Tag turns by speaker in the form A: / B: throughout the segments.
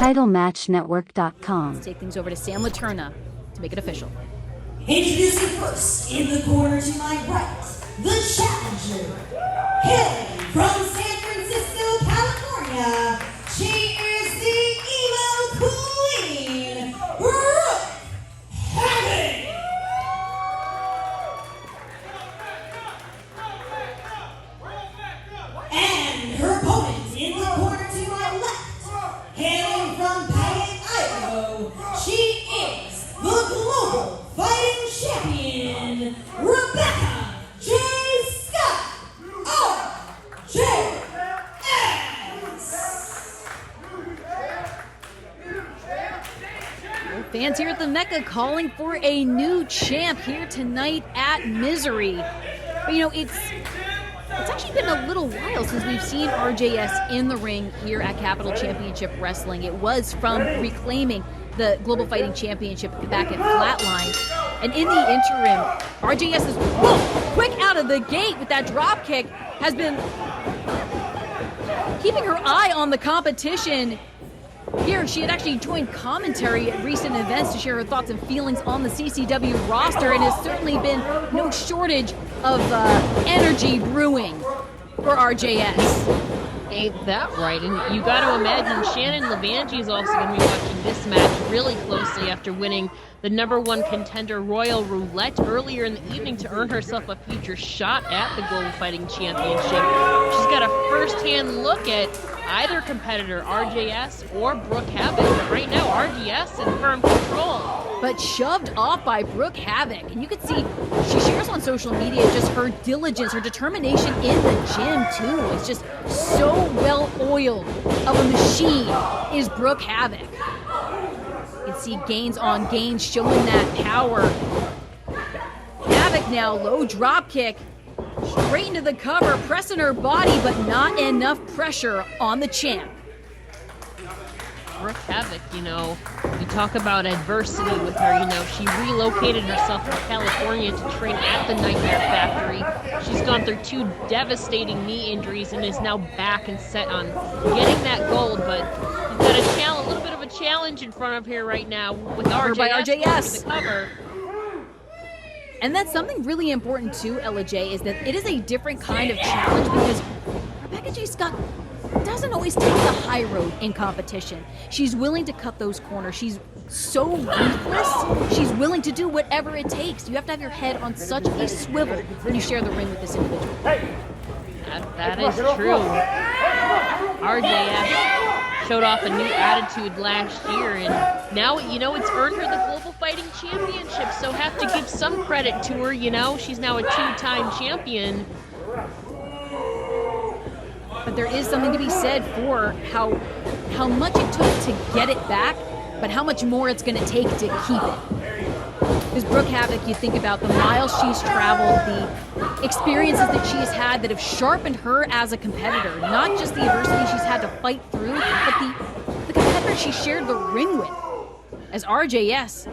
A: TitleMatchNetwork.com.
B: Let's take things over to Sam Leterna to make it official.
C: Introducing first, in the corner to my right, the challenger, hailing from San Francisco, California. She is the emo queen, Brooke Havok. And her opponent in the corner to my left, hailing from Payette, Idaho. She is the global fighting champion, Rebecca J. Scott, RJS.
B: Fans here at the Mecca calling for a new champ here tonight at Misery. But you know, it's actually been a little while since we've seen RJS in the ring here at Capital Championship Wrestling. It was from reclaiming the Global Fighting Championship back at Flatline. And in the interim, RJS is quick out of the gate with that drop kick, has been keeping her eye on the competition. Here, she had actually joined commentary at recent events to share her thoughts and feelings on the CCW roster, and has certainly been no shortage of energy brewing for RJS.
D: Ain't that right? And you got to imagine Shannon Levangie is also going to be watching this match really closely after winning the #1 contender Royal Roulette earlier in the evening to earn herself a future shot at the Global Fighting Championship. She's got a first-hand look at either competitor, RJS or Brooke Havok. But right now, RJS in firm control.
B: But shoved off by Brooke Havok. And you can see she shares on social media just her diligence, her determination in the gym, too. It's just so well-oiled of a machine is Brooke Havok. You can see gains on gains showing that power. Havok now, low drop kick. Straight into the cover, pressing her body, but not enough pressure on the champ.
D: Brooke Havok, you know, you talk about adversity with her, you know, she relocated herself from California to train at the Nightmare Factory. She's gone through 2 devastating knee injuries and is now back and set on getting that gold, but she's got a little bit of a challenge in front of her right now with RJS. The cover.
B: And that's something really important too, Ella J, is that it is a different kind of challenge because Rebecca J. Scott doesn't always take the high road in competition. She's willing to cut those corners. She's so ruthless. She's willing to do whatever it takes. You have to have your head on such a swivel when you share the ring with this individual.
D: That is true. RJS showed off a new attitude last year, and now, you know, it's earned her the Global Fighting Championship, so have to give some credit to her, you know. She's now a 2-time champion.
B: But there is something to be said for how much it took to get it back, but how much more it's going to take to keep it. Because Brooke Havok, you think about the miles she's traveled, the experiences that she's had that have sharpened her as a competitor. Not just the adversity she's had to fight through, but the competitor she shared the ring with. As RJS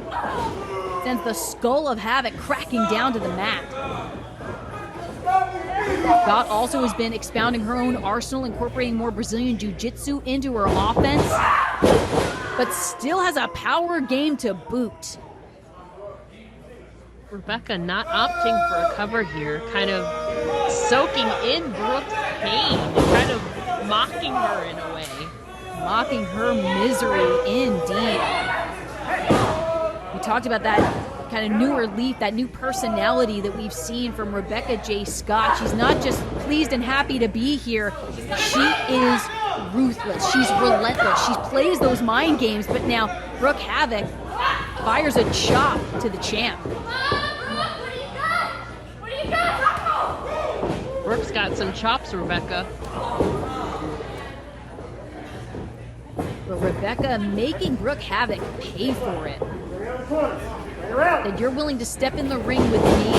B: sends the skull of Havok cracking down to the mat. Scott also has been expounding her own arsenal, incorporating more Brazilian Jiu-Jitsu into her offense, but still has a power game to boot.
D: Rebecca not opting for a cover here, kind of soaking in Brooke's pain, kind of mocking her in a way.
B: Mocking her misery, indeed. We talked about that kind of newer leaf, that new personality that we've seen from Rebecca J. Scott. She's not just pleased and happy to be here. She is ruthless. She's relentless. She plays those mind games, but now Brooke Havok fires a chop to the champ.
D: Brooke's got some chops, Rebecca.
B: But Rebecca making Brooke Havok pay for it. That you're willing to step in the ring with me.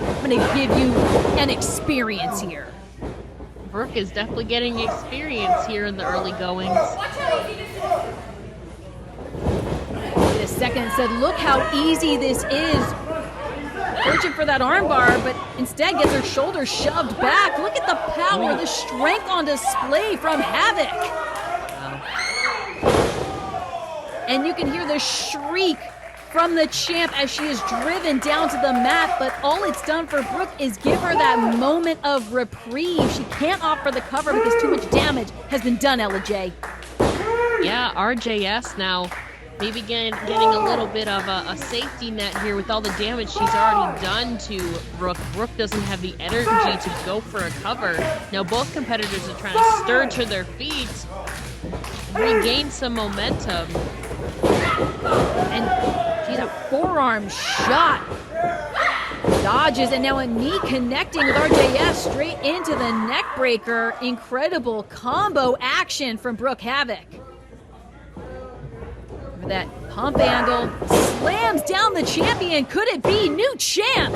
B: I'm going to give you an experience here.
D: Brooke is definitely getting experience here in the early goings.
B: Wait a second and said, look how easy this is. Searching for that armbar, but instead gets her shoulder shoved back. Look at the power, the strength on display from Havok. And you can hear the shriek from the champ as she is driven down to the mat, but all it's done for Brooke is give her that moment of reprieve. She can't opt for the cover because too much damage has been done, Ella J.
D: Yeah, RJS now maybe getting a little bit of a safety net here with all the damage she's already done to Brooke. Brooke doesn't have the energy to go for a cover. Now both competitors are trying to stir to their feet, regain some momentum.
B: And she's a forearm shot. Dodges, and now a knee connecting with RJS straight into the neck breaker. Incredible combo action from Brooke Havok. That pump handle slams down the champion. Could it be new champ?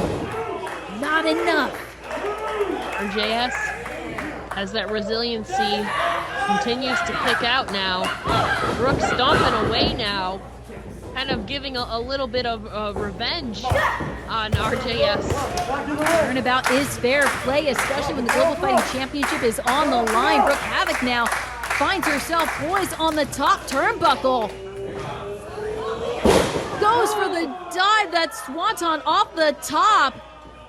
B: Not enough.
D: RJS has that resiliency, continues to kick out now. Brooke stomping away now, kind of giving a little bit of revenge on RJS.
B: Turnabout is fair play, especially when the Global Fighting Championship is on the line. Brooke Havok now finds herself poised on the top turnbuckle. Goes for the dive, that swanton off the top,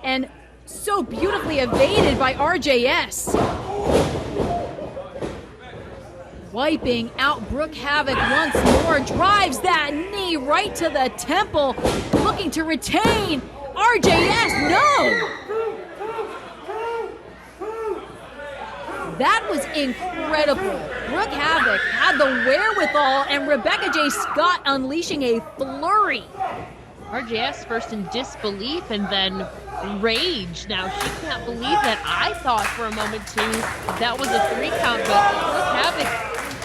B: and so beautifully evaded by RJS. Wiping out Brooke Havok once more, drives that knee right to the temple, looking to retain. RJS, no! That was incredible. Brooke Havok had the wherewithal, and Rebecca J. Scott unleashing a flurry.
D: RJS first in disbelief and then rage. Now she can't believe that. I thought for a moment too that was a 3 count, but Brooke Havok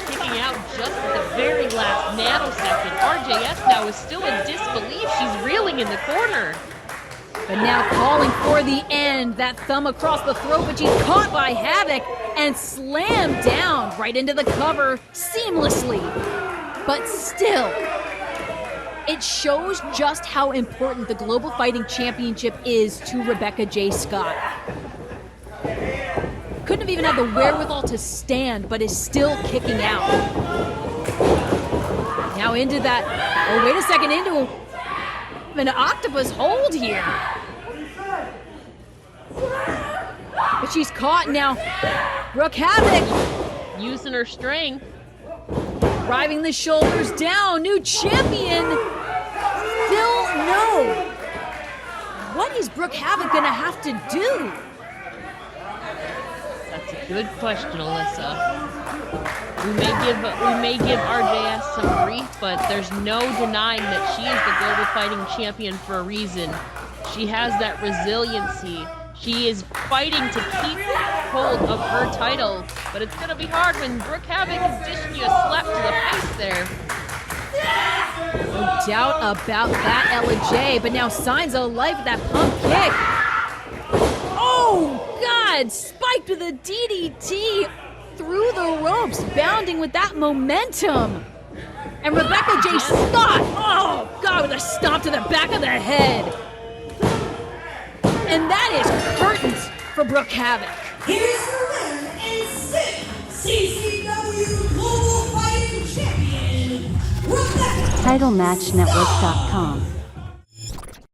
D: kicking out just at the very last nanosecond. RJS now is still in disbelief. She's reeling in the corner.
B: But now calling for the end. That thumb across the throat, but she's caught by Havok and slammed down right into the cover seamlessly. But still, it shows just how important the Global Fighting Championship is to Rebecca J. Scott. Couldn't have even had the wherewithal to stand, but is still kicking out. Now into that, oh wait a second, into an octopus hold here. But she's caught now. Brooke Havok
D: using her strength.
B: driving the shoulders down. New champion. Still no. What is Brooke Havok gonna have to do?
D: That's a good question, Alyssa. We may give RJS some grief, but there's no denying that she is the Global Fighting Champion for a reason. She has that resiliency. She is fighting to keep hold of her title, but it's going to be hard when Brooke Havok is dishing you a slap to the face there.
B: No doubt about that, Ella J, but now signs of life with that pump kick. Oh, God! Spiked with a DDT through the ropes, bounding with that momentum. And Rebecca J. Scott, oh, God, with a stomp to the back of the head. And that is curtains for Brooke Havok.
C: Here's the winner and CCW Global Fighting Champion, Rebecca.
A: TitleMatchNetwork.com